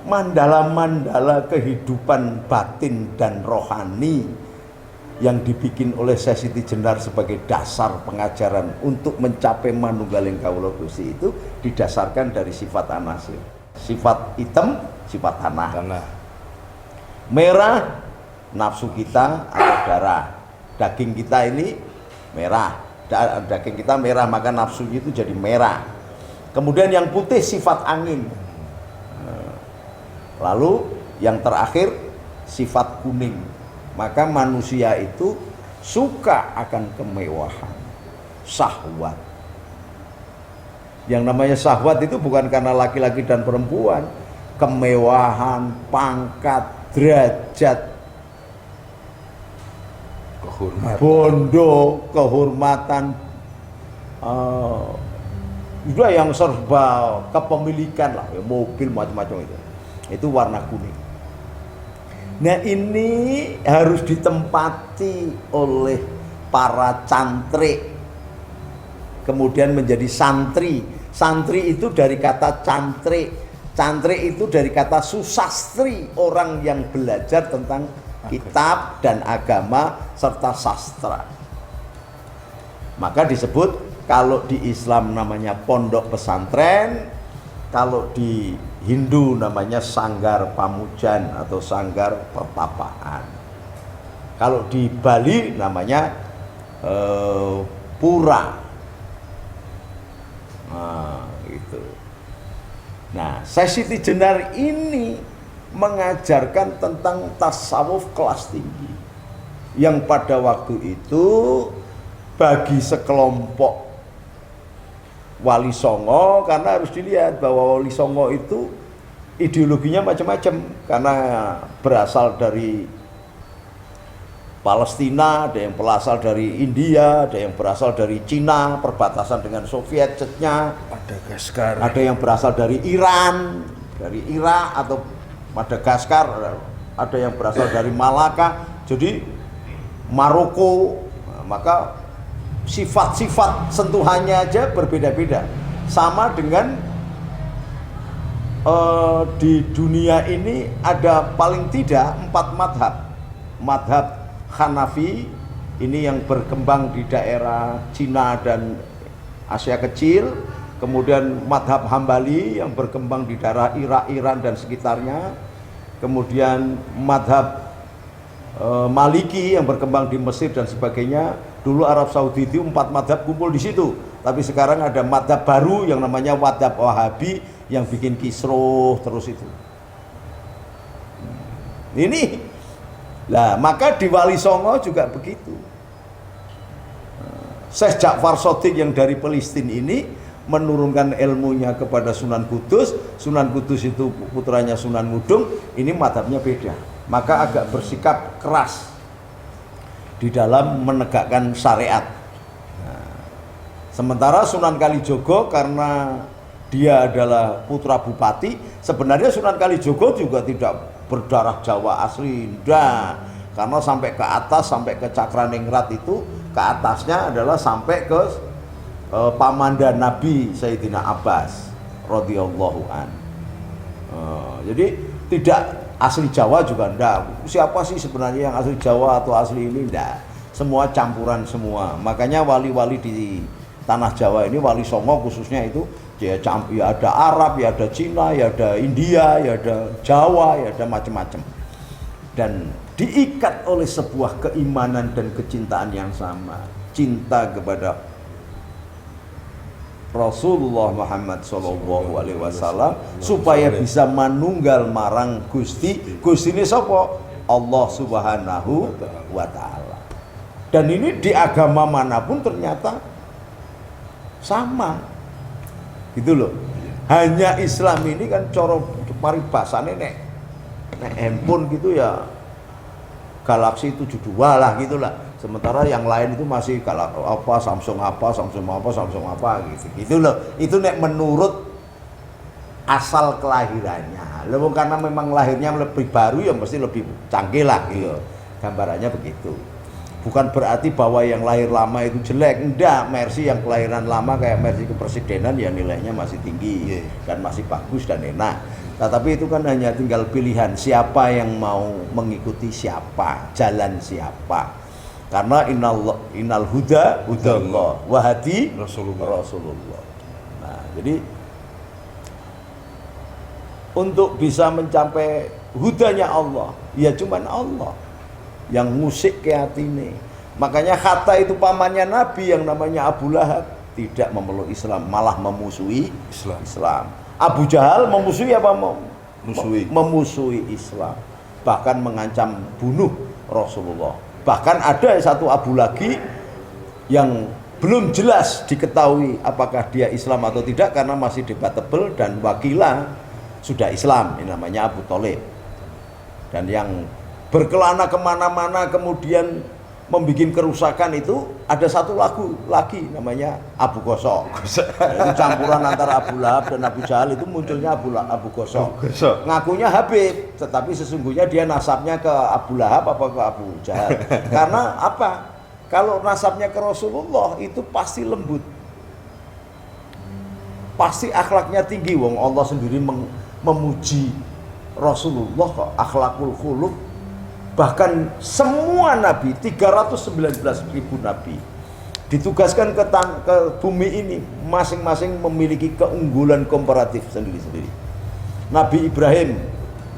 mandala-mandala kehidupan batin dan rohani yang dibikin oleh Syekh Siti Jenar sebagai dasar pengajaran untuk mencapai manunggaling kawula Gusti itu didasarkan dari sifat anasir. Sifat hitam, sifat tanah. Merah, nafsu kita atau darah. Daging kita ini merah. Daging kita merah, maka nafsunya itu jadi merah. Kemudian yang putih sifat angin. Lalu yang terakhir sifat kuning. Maka manusia itu suka akan kemewahan, syahwat. Yang namanya syahwat itu bukan karena laki-laki dan perempuan. Kemewahan, pangkat, derajat, kehormatan, bondo, kehormatan, juga yang serba kepemilikan lah, ya, mobil macam-macam itu warna kuning. Nah ini harus ditempati oleh para cantrik, kemudian menjadi santri. Santri itu dari kata cantrik, cantrik itu dari kata susastri, orang yang belajar tentang kitab dan agama serta sastra. Maka disebut kalau di Islam namanya pondok pesantren, kalau di Hindu namanya sanggar pamujan atau sanggar pertapaan. Kalau di Bali namanya pura. Nah, gitu. Nah, Syekh Siti Jenar ini mengajarkan tentang tasawuf kelas tinggi yang pada waktu itu bagi sekelompok Wali Songo, karena harus dilihat bahwa Wali Songo itu ideologinya macam-macam, karena berasal dari Palestina, ada yang berasal dari India, ada yang berasal dari Cina, perbatasan dengan Soviet cetnya, Madagaskar, ada yang berasal dari Iran, dari Irak atau Madagaskar, ada yang berasal dari Malaka, jadi Maroko. Maka sifat-sifat sentuhannya aja berbeda-beda. Sama dengan di dunia ini ada paling tidak 4 madhab. Madhab Hanafi ini yang berkembang di daerah Cina dan Asia Kecil. Kemudian madhab Hambali yang berkembang di daerah Irak, Iran dan sekitarnya. Kemudian madhab Maliki yang berkembang di Mesir dan sebagainya. Dulu Arab Saudi itu 4 madhab kumpul di situ. Tapi sekarang ada madhab baru yang namanya madhab Wahabi yang bikin kisruh terus itu. Ini lah, maka di Wali Songo juga begitu. Syekh Ja'far Shadiq yang dari Palestina ini menurunkan ilmunya kepada Sunan Kudus. Sunan Kudus itu putranya Sunan Ngudung. Ini madhabnya beda, maka agak bersikap keras di dalam menegakkan syariat. Nah, sementara Sunan Kalijogo karena dia adalah putra bupati, sebenarnya Sunan Kalijogo juga tidak berdarah Jawa asli, enggak. Karena sampai ke atas, sampai ke Cakraningrat itu, ke atasnya adalah sampai ke pamandan Nabi Sayyidina Abbas radhiyallahu an. Jadi tidak asli Jawa juga enggak. Siapa sih sebenarnya yang asli Jawa atau asli ini? Enggak. Semua campuran semua. Makanya wali-wali di tanah Jawa ini, Wali Songo khususnya itu ya ada Arab, ya ada Cina, ya ada India, ya ada Jawa, ya ada macam-macam. Dan diikat oleh sebuah keimanan dan kecintaan yang sama, cinta kepada Rasulullah Muhammad SAW, supaya bisa manunggal marang Gusti. Gusti ini sapa? Allah Subhanahu wa Ta'ala. Dan ini di agama manapun ternyata sama, gitu loh. Hanya Islam ini kan coro paribasane nek handphone gitu ya Galaxy 72 lah gitulah. Sementara yang lain itu masih Samsung apa gitu loh. Itu nek menurut asal kelahirannya. Loh, karena memang lahirnya lebih baru ya mesti lebih canggih lah gitu. Gambarannya begitu. Bukan berarti bahwa yang lahir lama itu jelek, enggak. Mercy yang kelahiran lama kayak Mercy kepresidenan ya nilainya masih tinggi dan masih bagus dan enak. Nah, tapi itu kan hanya tinggal pilihan siapa yang mau mengikuti siapa, jalan siapa. Karena innal huda hudallah wa hadi Rasulullah. Nah, jadi untuk bisa mencapai hudanya Allah, ya cuman Allah yang ngusik ke hati ini. Makanya Hatta itu pamannya Nabi yang namanya Abu Lahab tidak memeluk Islam, malah memusuhi Islam. Abu Jahal memusuhi apa? Memusuhi Islam, bahkan mengancam bunuh Rasulullah. Bahkan ada satu Abu lagi yang belum jelas diketahui apakah dia Islam atau tidak karena masih debatable, dan wakilah sudah Islam, ini namanya Abu Thalib. Dan yang berkelana kemana-mana kemudian membuat kerusakan itu ada satu lagu lagi namanya Abu Gosok. Itu campuran antara Abu Lahab dan Abu Jahal, itu munculnya Abu Gosok. Ngakunya Habib, tetapi sesungguhnya dia nasabnya ke Abu Lahab apa ke Abu Jahal. Karena apa? Kalau nasabnya ke Rasulullah itu pasti lembut, pasti akhlaknya tinggi. Wong Allah sendiri memuji Rasulullah kok, akhlakul khuluq. Bahkan semua nabi, 319.000 nabi ditugaskan ke bumi ini, masing-masing memiliki keunggulan komparatif sendiri-sendiri. Nabi Ibrahim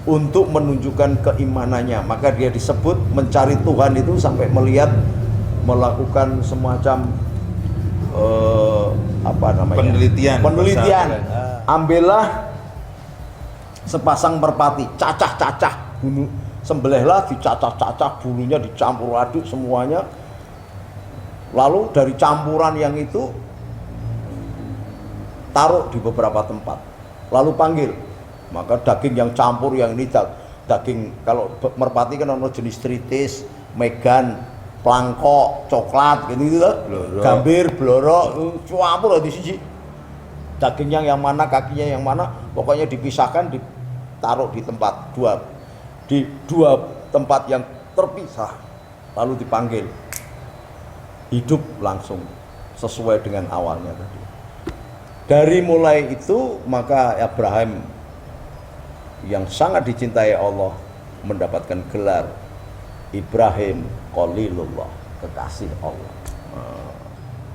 untuk menunjukkan keimanannya, maka dia disebut mencari Tuhan itu sampai melakukan semacam penelitian. Ambillah sepasang merpati, cacah-cacah, bunuh, sembelihlah, dicacah-cacah, bulunya dicampur aduk semuanya. Lalu dari campuran yang itu taruh di beberapa tempat, lalu panggil. Maka daging yang campur yang ini daging, kalau merpati kan ada jenis tritis, megan, plangkok, coklat gitu, gambir, blorok, campur di sini. Dagingnya yang mana, kakinya yang mana, pokoknya dipisahkan, ditaruh di tempat di dua tempat yang terpisah, lalu dipanggil, hidup langsung sesuai dengan awalnya tadi. Dari mulai itu maka Ibrahim yang sangat dicintai Allah mendapatkan gelar Ibrahim Khalilullah, kekasih Allah.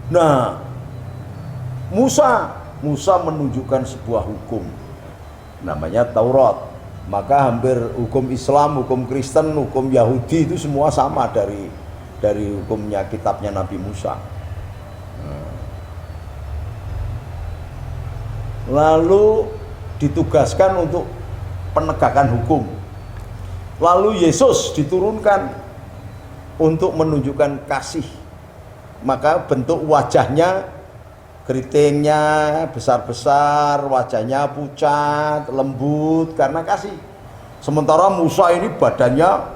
Nah, Musa menunjukkan sebuah hukum namanya Taurat. Maka hampir hukum Islam, hukum Kristen, hukum Yahudi itu semua sama dari hukumnya kitabnya Nabi Musa. Lalu ditugaskan untuk penegakan hukum. Lalu Yesus diturunkan untuk menunjukkan kasih. Maka bentuk wajahnya, keritingnya besar-besar, wajahnya pucat, lembut karena kasih. Sementara Musa ini badannya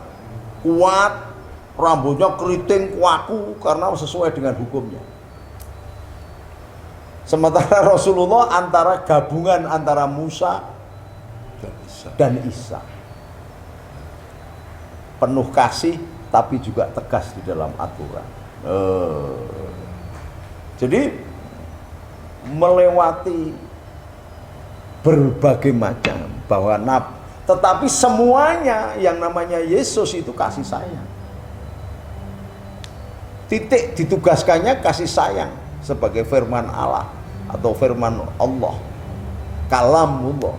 kuat, rambutnya keriting, kuaku karena sesuai dengan hukumnya. Sementara Rasulullah gabungan antara Musa dan Isa. Penuh kasih tapi juga tegas di dalam aturan. Jadi melewati berbagai macam tetapi semuanya yang namanya Yesus itu kasih sayang. Titik ditugaskannya kasih sayang sebagai firman Allah atau firman Allah, kalamullah.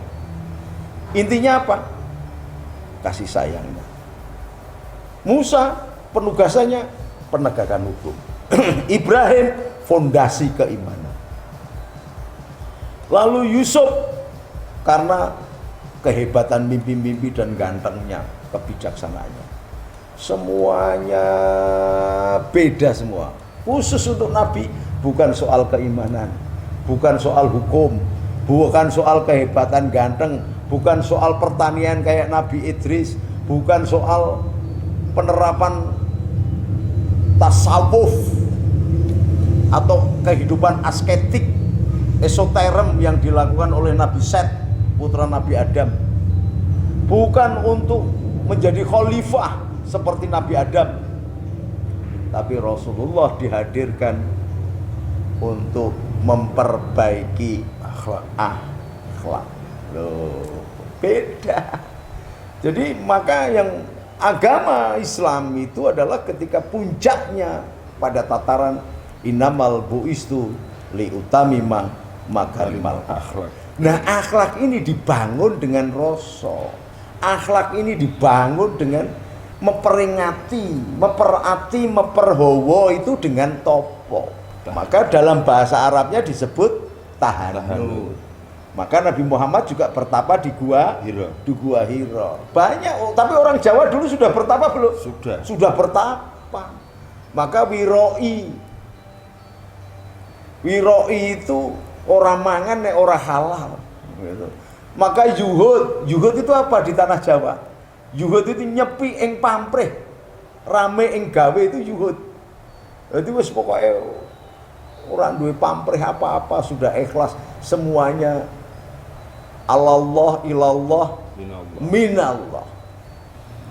Intinya apa? Kasih sayangnya. Musa penugasannya penegakan hukum. Ibrahim fondasi keimanan. Lalu Yusuf karena kehebatan mimpi-mimpi dan gantengnya, kebijaksanaannya. Semuanya beda semua. Khusus untuk Nabi bukan soal keimanan, bukan soal hukum, bukan soal kehebatan ganteng, bukan soal pertanian kayak Nabi Idris, bukan soal penerapan tasawuf atau kehidupan asketik esoterem yang dilakukan oleh Nabi Set, putra Nabi Adam. Bukan untuk menjadi khalifah seperti Nabi Adam, tapi Rasulullah dihadirkan untuk memperbaiki akhlak. Loh. beda. Jadi maka yang agama Islam itu adalah ketika puncaknya pada tataran innamal bu'istu li utamima makarimal akhlak. Nah, akhlak ini dibangun dengan rasa. Akhlak ini dibangun dengan memperingati, memperati, memperhawa itu dengan topo. Maka dalam bahasa Arabnya disebut tahanud. Maka Nabi Muhammad juga bertapa di Gua Hira. Banyak, tapi orang Jawa dulu sudah bertapa belum? Sudah bertapa. Maka wiroi itu orang mangan nek ora halal. Gitu. Maka yuhud itu apa di tanah Jawa? Yuhud itu nyepi ing pamrih, rame ing gawe itu yuhud. Itu wis pokoknya orang duwe pamrih apa-apa sudah ikhlas semuanya. Allah ilallah minallah.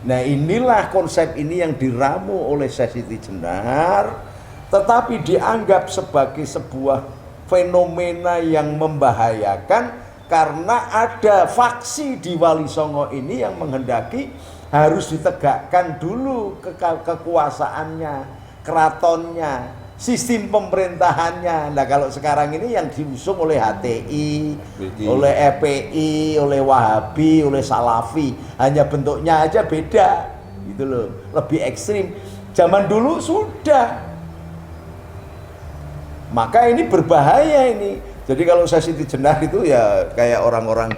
Nah, inilah konsep ini yang diramu oleh Syekh Siti Jenar, tetapi dianggap sebagai sebuah fenomena yang membahayakan karena ada faksi di Wali Songo ini yang menghendaki harus ditegakkan dulu kekuasaannya, keratonnya, sistem pemerintahannya. Nah, kalau sekarang ini yang diusung oleh HTI, oleh FPI, oleh Wahabi, oleh Salafi, hanya bentuknya aja beda, gitu loh, lebih ekstrim. Zaman dulu sudah, maka ini berbahaya ini. Jadi kalau saya Siti Jenar itu ya kayak orang-orang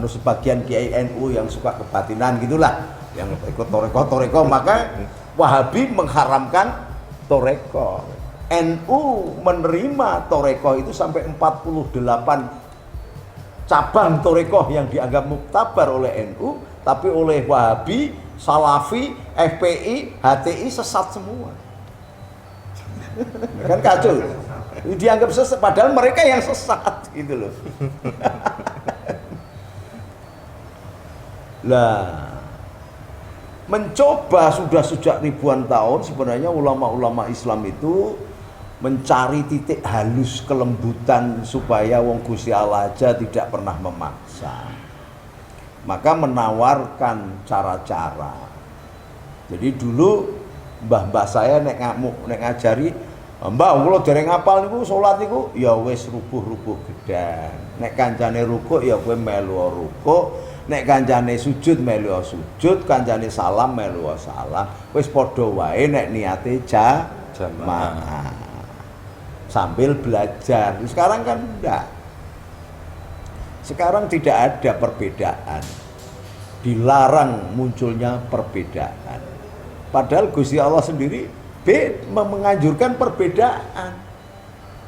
sebagian Kiai NU yang suka kebatinan gitulah, yang ikut toreko, maka Wahabi mengharamkan toreko. NU menerima toreko itu sampai 48 cabang toreko yang dianggap muktabar oleh NU, tapi oleh Wahabi, Salafi, FPI, HTI sesat semua. Kan kacau. Dianggap sesat, padahal mereka yang sesat gitu loh. Lah, mencoba sudah sejak ribuan tahun sebenarnya ulama-ulama Islam itu mencari titik halus kelembutan supaya wong Gusti Allah aja tidak pernah memaksa. Maka menawarkan cara-cara. Jadi dulu mbah-mbah saya nek ngajari, Mbak, kalau dereng ngapal niku salat niku ya wis rubuh-rubuh gedang. Nek kancane rukuk ya kowe melu rukuk, nek kancane sujud melu sujud, kancane salam melu salam. Wis padha wae nek niate jamaah. Sambil belajar. Sekarang kan enggak. Sekarang tidak ada perbedaan. Dilarang munculnya perbedaan. Padahal Gusti Allah sendiri menganjurkan perbedaan.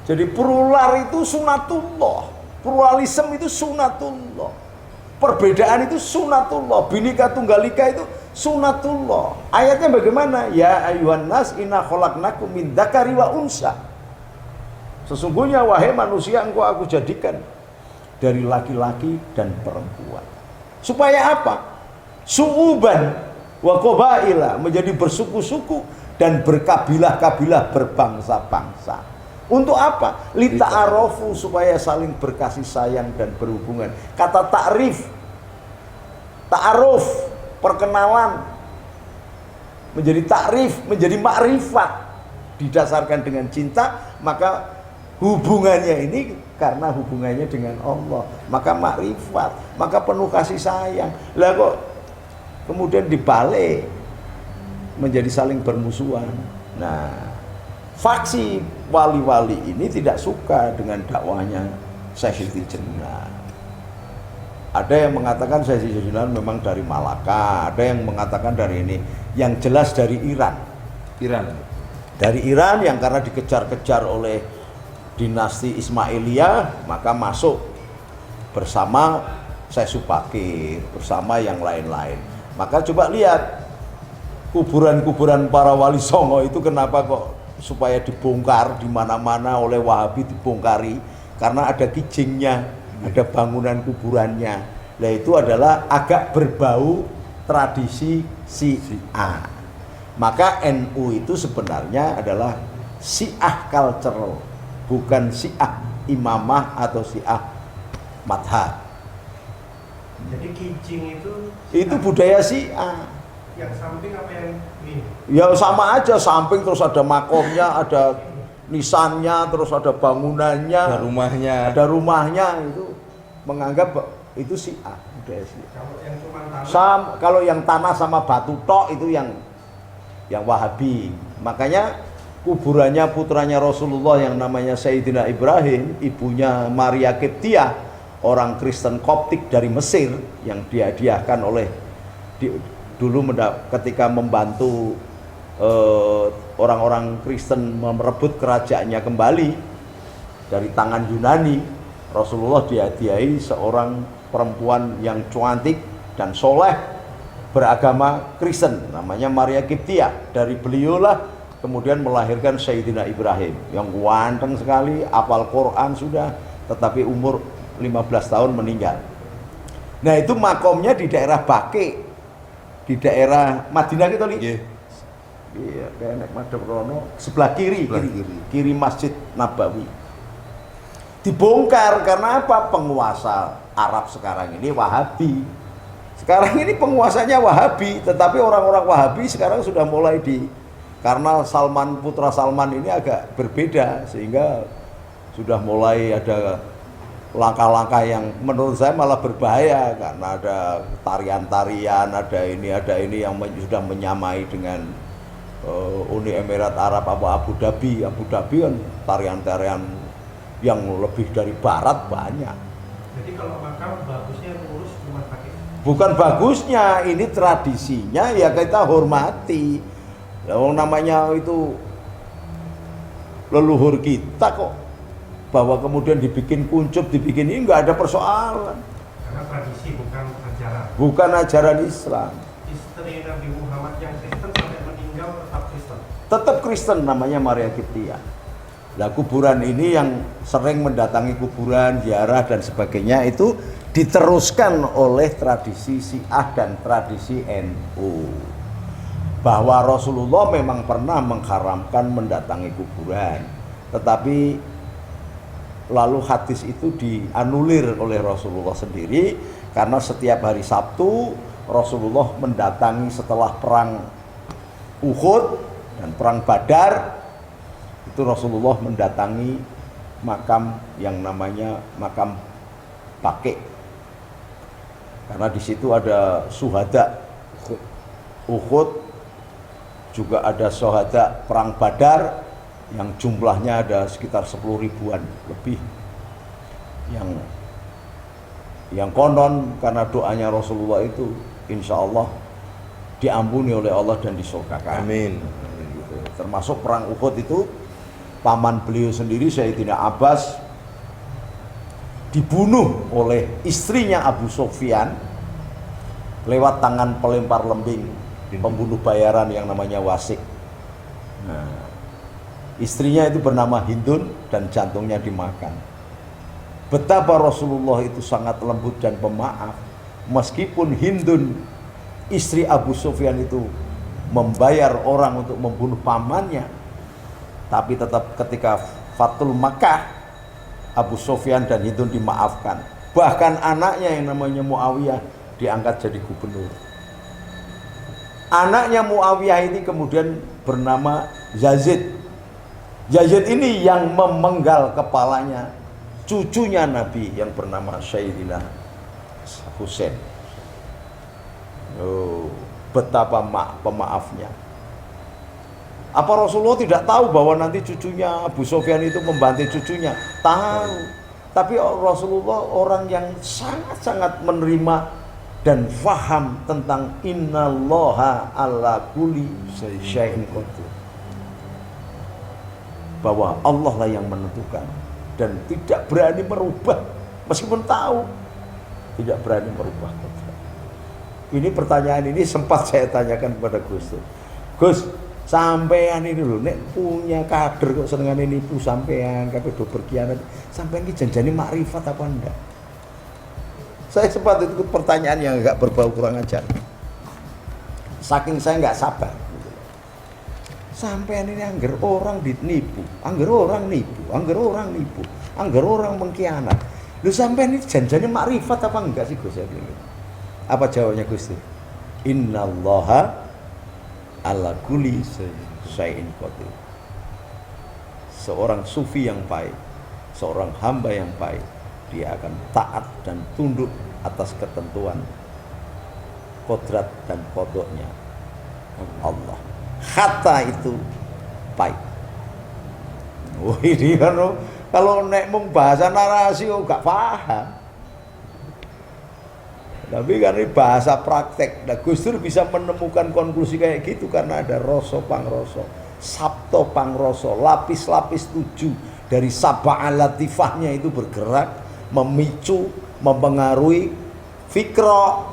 Jadi plural itu sunatullah, pluralisme itu sunatullah, perbedaan itu sunatullah, Bhinneka Tunggal Ika itu sunatullah. Ayatnya bagaimana? Ya ayuhan nas inna khalaqnakum min dzakari wa unsa. Sesungguhnya wahai manusia engkau aku jadikan dari laki-laki dan perempuan. Supaya apa? Su'uban wa qabaila, menjadi bersuku-suku dan berkabilah-kabilah, berbangsa-bangsa. Untuk apa? Lita'arofu, supaya saling berkasih sayang dan berhubungan. Kata ta'rif, ta'aruf, perkenalan, menjadi ta'rif, menjadi ma'rifat, didasarkan dengan cinta, maka hubungannya ini karena hubungannya dengan Allah, maka ma'rifat, maka penuh kasih sayang. Lah kok kemudian dibalik menjadi saling bermusuhan. Nah, faksi wali-wali ini tidak suka dengan dakwahnya Syekh Siti Jenar. Ada yang mengatakan Syekh Siti Jenar memang dari Malaka, ada yang mengatakan dari ini, yang jelas dari Iran. Dari Iran yang karena dikejar-kejar oleh dinasti Ismailiyah, maka masuk bersama Syekh Subakir, bersama yang lain-lain. Maka coba lihat kuburan-kuburan para wali songo itu kenapa kok supaya dibongkar di mana-mana oleh Wahabi dibongkari, karena ada kijingnya, ada bangunan kuburannya. Nah, itu adalah agak berbau tradisi Syiah. Maka NU itu sebenarnya adalah Syiah cultural, bukan Syiah imamah atau Syiah madhab. Jadi kijing Itu budaya Syiah. yang samping apa yang ini? Ya sama aja, samping terus ada makomnya, ada nisannya, terus ada bangunannya, ada rumahnya, itu menganggap itu Syiah, budaya Syiah. Kalau yang cuma tanah? Kalau yang tanah sama batu tok itu yang Wahabi. Makanya kuburannya putranya Rasulullah yang namanya Sayyidina Ibrahim, ibunya Maria Kiptiah, orang Kristen Koptik dari Mesir yang dihadiahkan oleh dulu ketika membantu orang-orang Kristen merebut kerajaannya kembali dari tangan Yunani. Rasulullah dihadiahi seorang perempuan yang cantik dan soleh beragama Kristen namanya Maria Kiptiah. Dari beliaulah kemudian melahirkan Sayyidina Ibrahim yang ganteng sekali, hafal Quran sudah, tetapi umur 15 tahun meninggal. Nah itu makomnya di daerah Baqi, di daerah Madinah gitu li. Iya, kayak naik Madep-Rono sebelah kiri, kiri Masjid Nabawi. Dibongkar karena apa? Penguasa Arab sekarang ini Wahabi. Sekarang ini penguasanya Wahabi, tetapi orang-orang Wahabi sekarang sudah mulai karena putra Salman ini agak berbeda, sehingga sudah mulai ada langkah-langkah yang menurut saya malah berbahaya, karena ada tarian-tarian, ada ini yang sudah menyamai dengan Uni Emirat Arab Abu Dhabi. Abu Dhabi kan tarian-tarian yang lebih dari barat banyak. Jadi kalau makam bagusnya lurus cuma pakai? Bukan bagusnya, ini tradisinya ya kita hormati. Yang namanya itu leluhur kita kok, bahwa kemudian dibikin kuncup, dibikin ini nggak ada persoalan. Karena tradisi bukan ajaran. Bukan ajaran Islam. Istri Nabi Muhammad yang Kristen sampai meninggal tetap Kristen. Tetap Kristen, namanya Maria Kiptiah. Nah kuburan ini yang sering mendatangi kuburan, ziarah dan sebagainya itu diteruskan oleh tradisi Syiah dan tradisi NU. Bahwa Rasulullah memang pernah mengharamkan mendatangi kuburan, tetapi lalu hadis itu dianulir oleh Rasulullah sendiri, karena setiap hari Sabtu Rasulullah mendatangi setelah perang Uhud dan perang Badar, itu Rasulullah mendatangi makam yang namanya makam Baqi, karena di situ ada syuhada Uhud, juga ada syuhada perang Badar yang jumlahnya ada sekitar 10 ribuan lebih, yang konon karena doanya Rasulullah itu insya Allah diampuni oleh Allah dan disurgakan. Amin. Gitu. Termasuk perang Uhud itu paman beliau sendiri Sayyidina Abbas dibunuh oleh istrinya Abu Sufyan lewat tangan pelempar lembing pembunuh bayaran yang namanya Wasik. Nah, istrinya itu bernama Hindun dan jantungnya dimakan. Betapa Rasulullah itu sangat lembut dan pemaaf, meskipun Hindun istri Abu Sufyan itu membayar orang untuk membunuh pamannya, tapi tetap ketika Fathul Makkah Abu Sufyan dan Hindun dimaafkan. Bahkan anaknya yang namanya Muawiyah diangkat jadi gubernur. Anaknya Muawiyah ini kemudian bernama Yazid. Yazid ini yang memenggal kepalanya cucunya Nabi yang bernama Sayyidina Husain. Oh, betapa pemaafnya. Apa Rasulullah tidak tahu bahwa nanti cucunya Abu Sufyan itu membantai cucunya? Tahu. Tapi Rasulullah orang yang sangat-sangat menerima dan faham tentang innallaha ala kulli syai'in qadir, bahwa Allah lah yang menentukan dan tidak berani merubah, meskipun tahu tidak berani merubah. Ini pertanyaan ini sempat saya tanyakan kepada Gus. Gus, sampean ini lho nek punya kader kok senengane nipu sampean, kabeh do berkhianat, sampean iki janjane makrifat apa enggak? Saya sempat itu pertanyaan yang agak berbau kurang ajar. Saking saya nggak sabar. Sampean ini angger orang ditipu, angger orang nipu, angger orang nipu, angger orang mengkhianat. Lu sampean ini janjane makrifat apa enggak sih Gus? Apa jawabnya Gusti? Innallaha ala kulli syai'in qadir. Seorang sufi yang baik, seorang hamba yang baik, dia akan taat dan tunduk atas ketentuan kodrat dan kodoknya Allah. Hatta itu baik. Oh ini kan kalau nek mung bahasa narasi gak paham. Tapi kan ini bahasa praktek. Nah, Gus Dur bisa menemukan konklusi kayak gitu karena ada rasa pangroso, sabto pangroso, lapis-lapis 7 dari sab'al latifahnya itu bergerak, memicu, mempengaruhi fikra.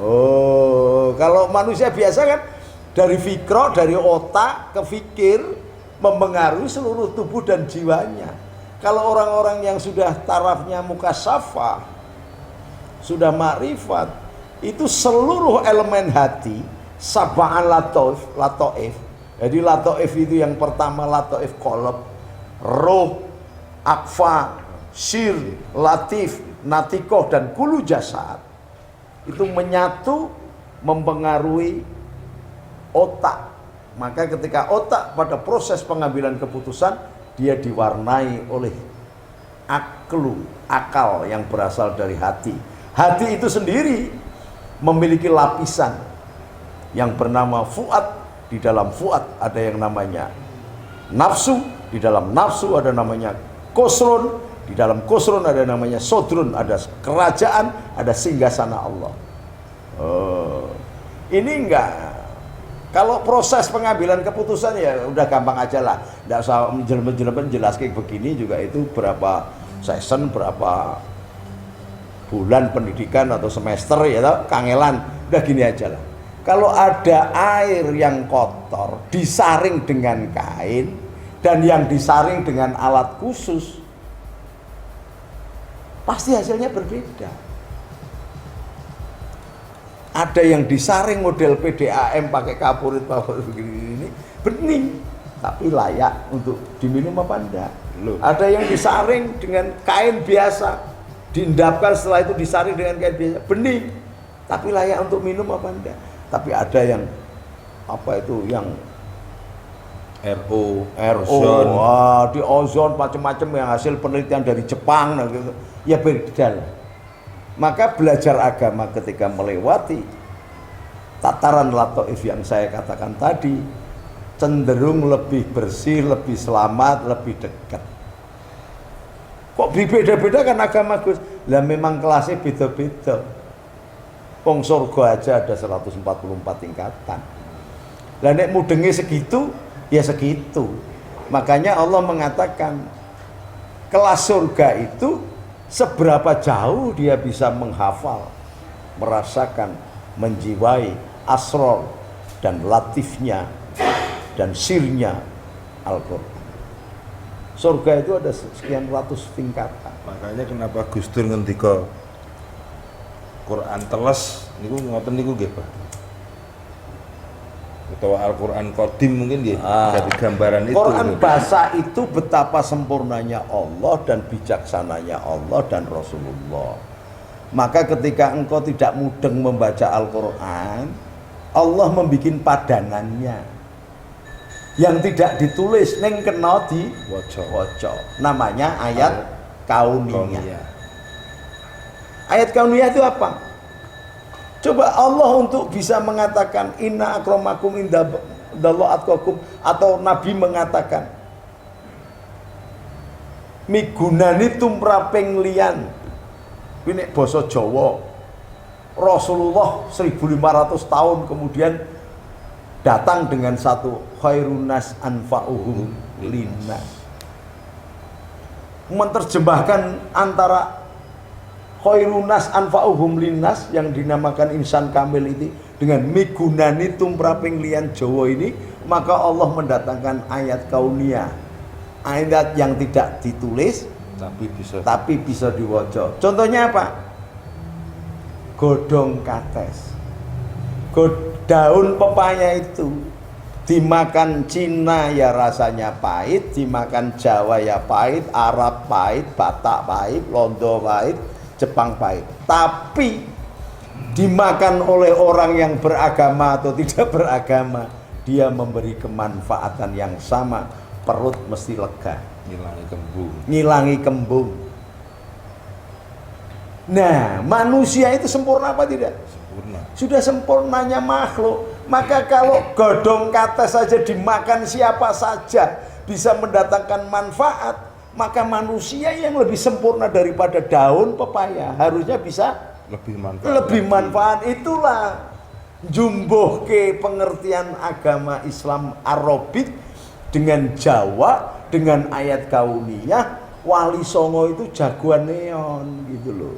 Oh, kalau manusia biasa kan dari fikra, dari otak ke fikir, mempengaruhi seluruh tubuh dan jiwanya. Kalau orang-orang yang sudah tarafnya mukasyafah, sudah makrifat, itu seluruh elemen hati, sab'an latoif. Jadi latoif itu yang pertama latoif qalb, roh, akfa, sir, latif, natikoh dan kulu jasad. Itu menyatu mempengaruhi otak. Maka ketika otak pada proses pengambilan keputusan, dia diwarnai oleh akal yang berasal dari hati. Hati itu sendiri memiliki lapisan yang bernama fuad. Di dalam fuad ada yang namanya nafsu, di dalam nafsu ada namanya kosron, di dalam kosron ada namanya sodrun, ada kerajaan, ada singgasana Allah. Ini enggak. Kalau proses pengambilan keputusan ya udah gampang aja lah. Enggak usah menjelaskan begini juga itu berapa season, berapa bulan pendidikan atau semester ya toh, kangelan. Udah gini aja lah. Kalau ada air yang kotor disaring dengan kain dan yang disaring dengan alat khusus, pasti hasilnya berbeda. Ada yang disaring model PDAM pakai kapurit begini bening, tapi layak untuk diminum apa enggak? Ada yang disaring dengan kain biasa, diendapkan setelah itu disaring dengan kain biasa, bening, tapi layak untuk minum apa enggak? Tapi ada yang apa itu yang RO, wah, di ozon macam-macam yang hasil penelitian dari Jepang gitu. Ya beda lah. Maka belajar agama ketika melewati tataran latoif yang saya katakan tadi cenderung lebih bersih, lebih selamat, lebih dekat. Kok berbeda-beda kan agama Gus? Lah memang kelasnya beda-beda. Wong surga aja ada 144 tingkatan. Lah nek mudenge segitu, ya segitu. Makanya Allah mengatakan kelas surga itu seberapa jauh dia bisa menghafal, merasakan, menjiwai asrar dan latifnya dan sirnya Al-Quran. Surga itu ada sekian ratus tingkatan. Makanya kenapa Gus Dur ngendika Quran teles niku ngoten niku nggih, Pak. Atau Al-Quran Qadim mungkin nggih dari gambaran itu. Quran bahasa itu betapa sempurnanya Allah dan bijaksananya Allah dan Rasulullah. Maka ketika engkau tidak mudeng membaca Al-Quran, Allah membikin padanannya yang tidak ditulis neng kena di waca. Namanya ayat kauniyah. Ayat kauniyah itu apa? Coba Allah untuk bisa mengatakan inna akramakum indallahi atqakum, atau Nabi mengatakan migunani tumraping liyan. Ini basa Jawa. Rasulullah 1500 tahun kemudian datang dengan satu khairunas anfa'uhum linnas. Menerjemahkan antara khairunas anfa'uhum linnas yang dinamakan insan kamil ini dengan migunani tumraping liyan Jawa ini, maka Allah mendatangkan ayat kauniyah, ayat yang tidak ditulis tapi bisa diwaca. Contohnya apa? Godong kates, daun pepaya itu dimakan Cina ya rasanya pahit, dimakan Jawa ya pahit, Arab pahit, Batak pahit, Londo pahit, Jepang pahit. Tapi dimakan oleh orang yang beragama atau tidak beragama, dia memberi kemanfaatan yang sama, perut mesti lega, ngilangi kembung. Nah, manusia itu sempurna apa tidak? Sempurna. Sudah sempurnanya makhluk. Maka kalau godong kata saja dimakan siapa saja bisa mendatangkan manfaat, maka manusia yang lebih sempurna daripada daun pepaya harusnya bisa lebih manfaat. Itulah jumbuh ke pengertian agama Islam Arabik dengan Jawa, dengan ayat kauniyah. Wali Songo itu jagoan neon gitu loh.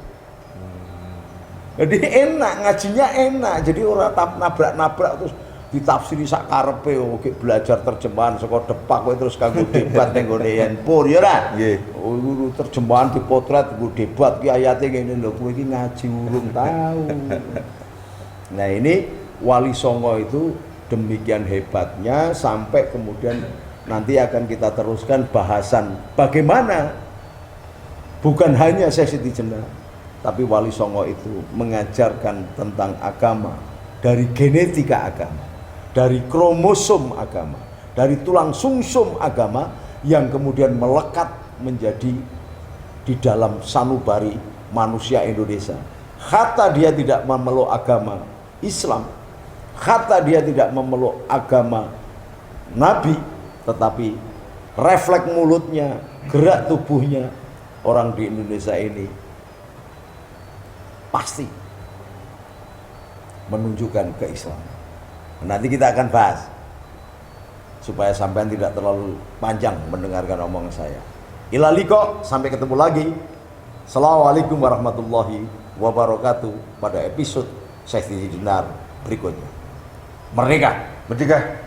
Jadi enak, ngajinya enak. Jadi orang nabrak-nabrak terus ditafsiri sak karepe, oke belajar terjemahan saka Depak kowe terus kanggo debat ning gone handphone ya ora? Nggih. Oh, terjemahan dipotret nggo debat ki ayate ngene lho, kowe iki ngaji urung tahu. Nah, ini Wali Songo itu demikian hebatnya sampai kemudian nanti akan kita teruskan bahasan bagaimana bukan hanya Syekh Siti Jenar, tapi Wali Songo itu mengajarkan tentang agama dari genetika agama, dari kromosom agama, dari tulang sumsum agama yang kemudian melekat menjadi di dalam sanubari manusia Indonesia. Hatta dia tidak memeluk agama Islam, hatta dia tidak memeluk agama Nabi, tetapi refleks mulutnya, gerak tubuhnya orang di Indonesia ini pasti menunjukkan keislaman. Nanti kita akan bahas supaya sampean tidak terlalu panjang mendengarkan omongan saya. Ila liqa, sampai ketemu lagi. Assalamualaikum warahmatullahi wabarakatuh pada episode Syekh Siti Jenar berikutnya. Merdeka. Merdeka.